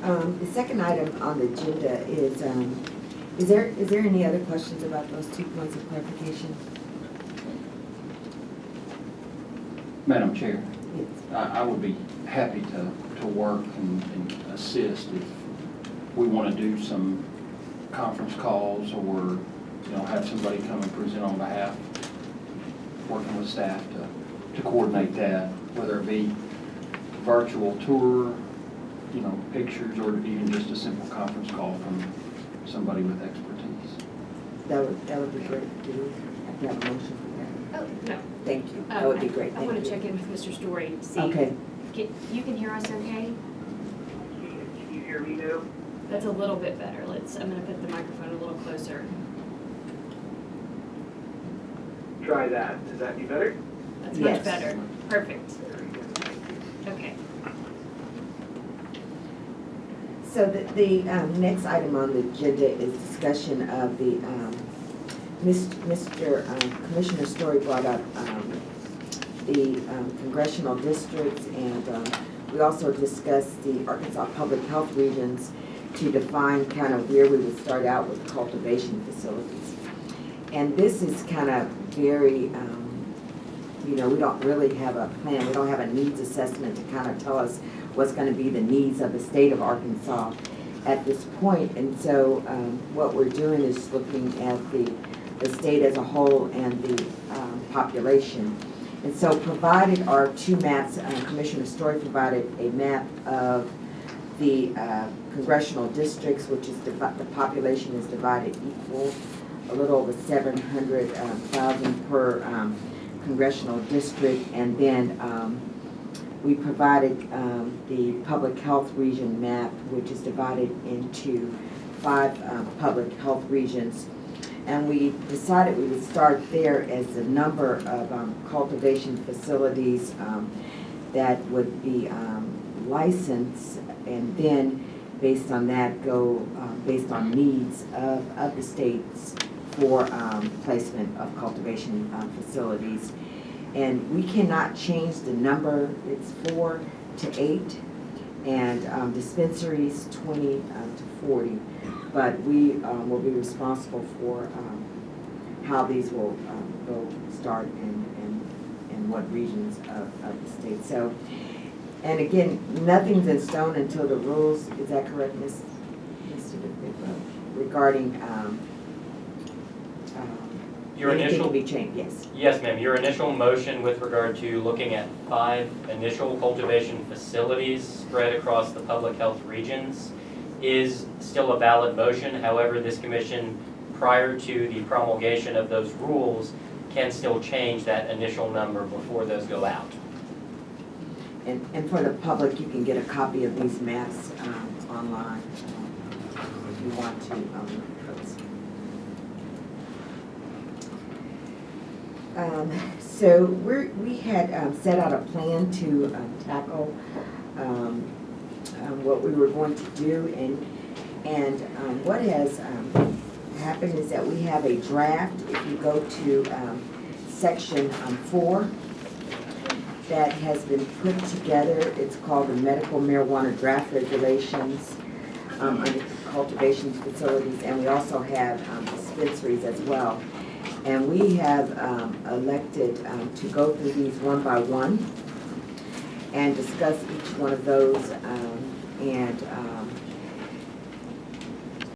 The second item on the agenda is there any other questions about those 2 points of clarification? Madam Chair, Yes. I would be happy to work and assist if we want to do some conference calls or, have somebody come and present on behalf, working with staff to coordinate that, whether it be virtual tour, pictures, or even just a simple conference call from somebody with expertise. That would be great. Do we have to have a motion for that? Oh, no. Thank you. That would be great. I want to check in with Mr. Story to see. Okay. You can hear us okay? Can you hear me now? That's a little bit better. I'm going to put the microphone a little closer. Try that. Does that be better? That's Yes. much better. Perfect. Okay. So the next item on the agenda is discussion of the, Commissioner Story brought up the congressional districts, and we also discussed the Arkansas Public Health regions to define kind of where we would start out with cultivation facilities. And this is kind of very, we don't really have a plan. We don't have a needs assessment to kind of tell us what's going to be the needs of the state of Arkansas at this point. And so what we're doing is looking at the state as a whole and the population. And so provided are two maps. Commissioner Story provided a map of the congressional districts, which is the population is divided equal, a little over 700,000 per congressional district. And then we provided the public health region map, which is divided into 5 public health regions. And we decided we would start there as the number of cultivation facilities that would be licensed, and then based on that go based on needs of the states for placement of cultivation facilities. And we cannot change the number. It's 4 to 8, and dispensaries 20 to 40. But we will be responsible for how these will go start and what regions of the state. So, and again, nothing's in stone until the rules. Is that correct, Ms. Regarding your anything initial can be changed? Yes. Yes, ma'am. Your initial motion with regard to looking at 5 initial cultivation facilities spread across the public health regions is still a valid motion. However, this commission, prior to the promulgation of those rules, can still change that initial number before those go out. And for the public, you can get a copy of these maps online if you want to look at those. So we had set out a plan to tackle what we were going to do, and what has happened is that we have a draft. If you go to section 4, that has been put together. It's called the Medical Marijuana Draft Regulations under cultivation facilities, and we also have dispensaries as well. And we have elected to go through these one by one and discuss each one of those and